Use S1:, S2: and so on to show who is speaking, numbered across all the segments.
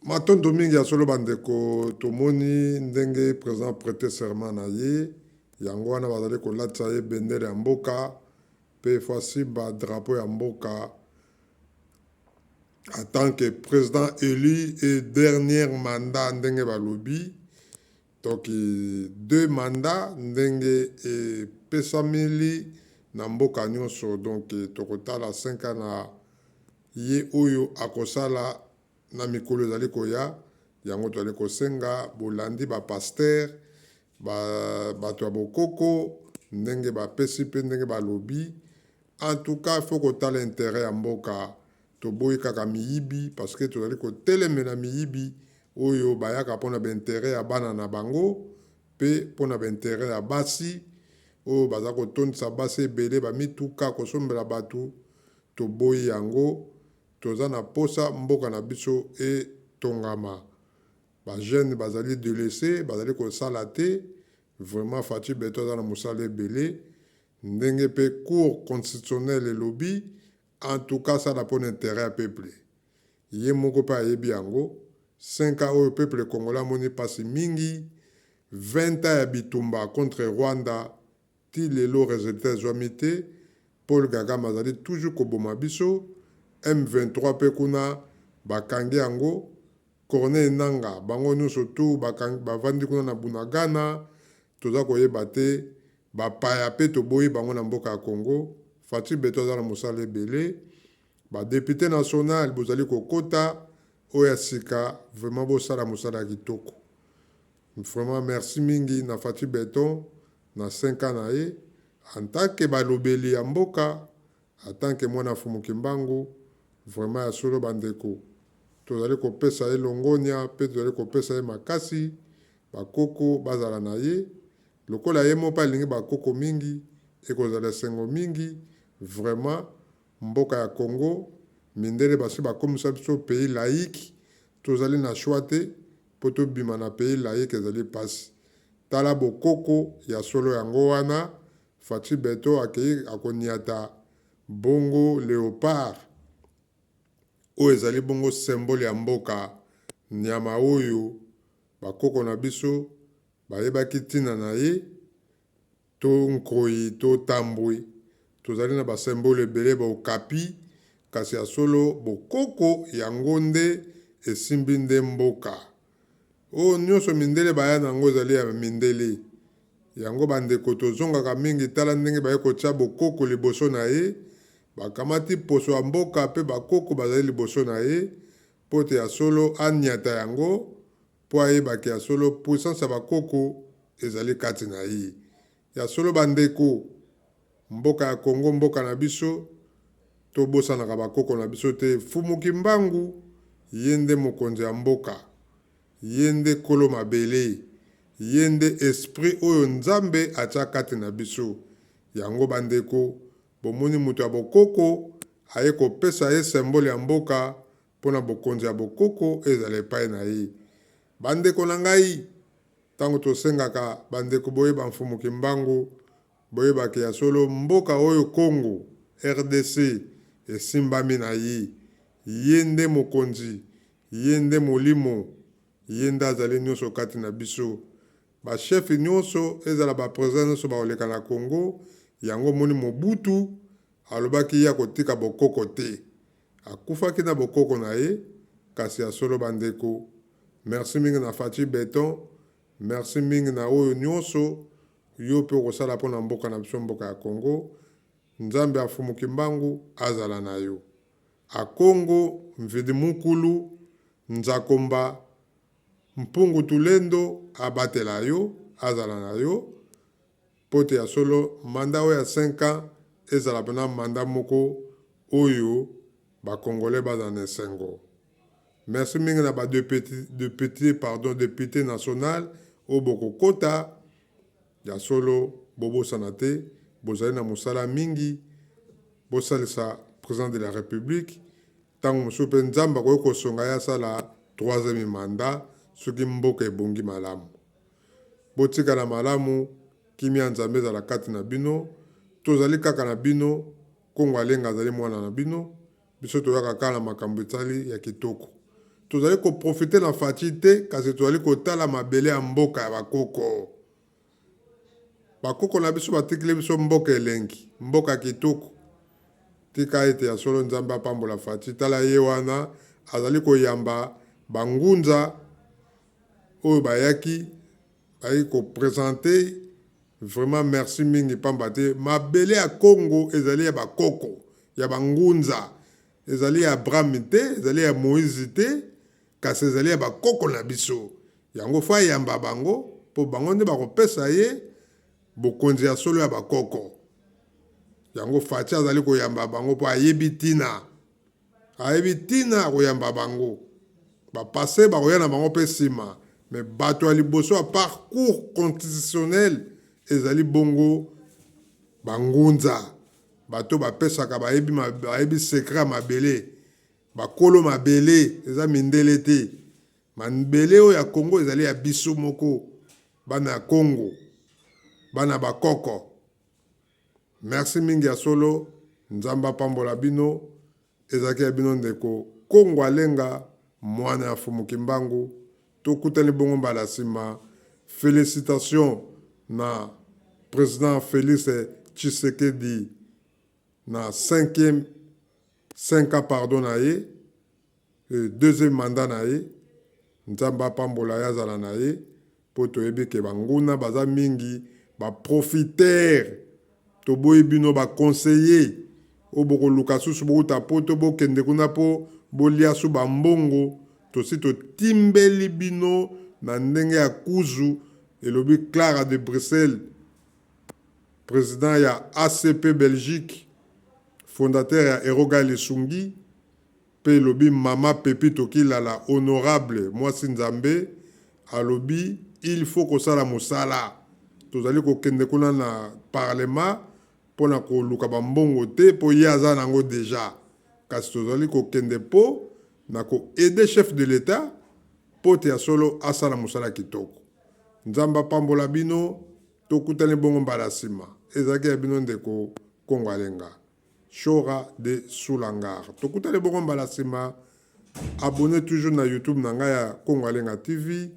S1: Matondo mingi ya solo bandeko tomoni ndenge président prêter serment na ye yango wana bazali kolatisa ye bendele ya mboka pe fasi ba drapeau ya mboka en tant que président élu et dernier mandat ndenge balobi donc deux mandats ndenge epesameli na mboka nyonso donc tokotala 5 ans na ye oyo akosala na mikolo ezali koya yango tozali kosenga bolandi bapaster bato ya bokoko ndenge bapesi mpe ndenge balobi en tout cas faut kotala intérêt ya mboka toboyi kaka miyibi parce que tozali kotelemela miyibi oyo bayaka mpona baintérêt ya bana na bango mpe mpona baintérêt ya basi oyo baza kotondisa basi ebele bamituka kosombela bato toboyi yango toza na posa mboka na biso etongama bajeune bazali delese bazali kosala te vraiment Fatou Beto aza na mosala ebele ndenge mpe cour constitutionnel elobi en tout cas sala mpona intérêt ya peuple ye moko mpe ayebi yango 5 ans oyo peuple congolais amoni mpasi mingi 20 ans ya bitumba contre Rwanda ti lelo résultat ezwami te Paul Kagame azali toujours koboma biso M23 mpe kuna bakangi yango Corneille Nangaa bango nyonso tu bavandi kuna na Bunagana toza koyeba te bapaya mpe toboyi bango na mboka ya Congo Fatou Beto aza na mosala ebele badepute national bozali kokota oyo ya sika vraiment bosala mosala ya kitoko vraiment merci mingi na Fatou Beto na 5 ans na ye en tant que balobeli ya mboka en tant que mwana fumuki mbangu vraiment ya solo bandeko tozali kopesa ye longonia mpe tozali kopesa ye makasi bakoko bazala na ye lokola ye moko alingi bakoko mingi ekozala esengo mingi vraiment mboka ya Congo mindele basi bakomisa biso pays laïque tozali na choix te mpo tobima na pays laïque ezali pasi tala bokoko ya solo yango wana Fatou Beto akei akoniata bongo léopard oyo ezali bongo symbole ya mboka nyama oyo bakoko na biso bayebaki ntina na ye to nkoyi to tambwe tozali na basymbole ebele bokapi kasi ya solo bokoko yango nde esimbi nde mboka oyo nyonso mindele baya nango ezali ya mindele yango bandeko tozongaka mingi tala ndenge baye kotia bokoko liboso na ye bakamati poso ya mboka mpe bakoko bazali liboso na ye mpo te ya solo aniata yango mpo ayebaki ya solo puissance ya bakoko ezali kati na ye ya solo bandeko mboka ya Congo mboka na biso tobosanaka bakoko na biso te fumuki mbangu ye nde mokonzi ya mboka ye nde kolo mabele ye nde esprit oyo nzambe atia kati na biso yango bandeko bomoni moto ya bokoko aye kopesa ye symbole ya mboka mpona bokonzi ya bokoko ezala epai na ye bandeko na ngai ntango tosengaka bandeko boyeba mfumuki mbangu boyebaki ya solo mboka oyo Congo RDC esimbami na ye ye nde mokonzi ye nde molimo ye nde azali nyonso kati na biso bashefi nyonso ezala bapresident nyonso baoleka na Congo yango moni Mobutu alobaki ya kotika bokoko te akufaki na bokoko na ye kasi ya solo bandeko merci mingi na Fatou Beto merci mingi na oyo nyonso yo mpe okosala mpona mboka na biso mboka ya Congo nzambe afumuki mbangu azala na yo a Congo mvidi mukulu nzakomba mpungu tulendo abatela yo azala na yo pote ya solo manda oyo ya 5 ans ezala pena manda moko oyo bakongolais bazala na esengo merci mingi na député national oyo bokokota ya solo bobosana te bozali na mosala mingi bosalisa président de la république ntango mosusu mpe nzambe akoki kosonga ye asala 3e mandat soki mboka ebongi malamu botikala malamu kimia nzambe ezala kati na bino tozali kaka na bino Kongo alenga azali mwana na bino biso toyaka kala makambo etali ya kitoko tozali koprofite na fati te kasi tozali kotala mabele ya mboka ya bakoko. Bakoko na biso batikili biso mboka elengi, mboka kitoko. Tika ete ya solo nzambe apambola fati tala ye wana azali koyamba bangunza oyo bayaki bayi kopresente. Vraiment merci mingi pamba te mabele ya Congo ezali ya bakoko ya bangunza ezali ya Abraham te ezali ya Moïse te kasi ezali ya bakoko na biso yango fa yamba bango po bango nde bakopesa ye bokonzi ya solo ya bakoko yango fati azali koyamba bango po ayebi tina koyamba bango bapase bakoya na bango mpe nsima me bato ya liboso ya parcours constitutionnel ezali bongo bangunza bato bapesaka bayebi sekret ya mabele bakolo mabele eza mindele te mabele oyo ya Congo ezali ya biso moko bana ya Congo bana bakoko. Merci mingi ya solo nzamba apambola bino ezalaki ya bino ndeko Kongo Alenga mwana ya Fumuki Mbangu tokutani bongo mbala nsima. Félicitations na président Félix Tshisekedi na 5 ans pardon na ye 2e mandat na ye nzamba apambola ye azala na ye po toyebi ke banguna baza mingi baprofiter toboyi bino baconseiller oyo bokoluka susu bokuta po to bokende kuna po bolia su bambongo tosi totimbeli bino na ndenge ya kuzu elobi Clara de Bruxelles président ya ACP Belgique fondateur ya Eroga Lesungi pe elobi mama Pepito Kilala honorable mwasi nzambe alobi il faut kosala mosala tozali kokende kuna na parlement mpona koluka bambongo te po ye aza nango deja kasi tozali kokende po na koede chef de l'État po te ya solo asala mosala kitoko. Nzamba apambola bino tokutani bongo mbala nsima ezalaki ya bino ndeko Kongo Alenga Chora de Soulangar tokutani bongo mbala nsima. Abonnez toujours na YouTube na ngai ya Kongo Alenga TV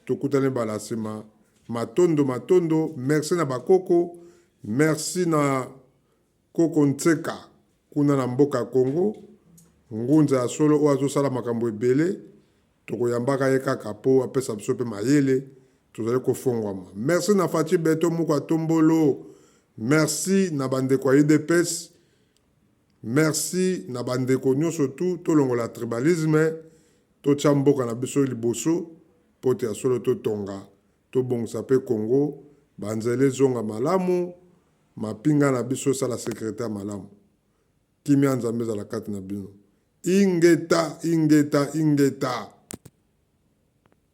S1: tokutani mbala nsima. Matondo merci na bakoko merci na koko Ntseka kuna na mboka Congo ngunza ya solo oyo azosala makambo ebele tokoyambaka ye kaka po apesa biso mpe mayele tozali kofongwama. Merci na Fati Beto Muka Tombolo, merci na bandeko ya UDPS, merci na bandeko nyonso tu tolongola tribalisme totya mboka na biso liboso po te ya solo totonga tobongisa mpe Congo banzele zonga malamu mapinga na biso esala sekretare malamu kimia nzambe ezala kati na bino ingeta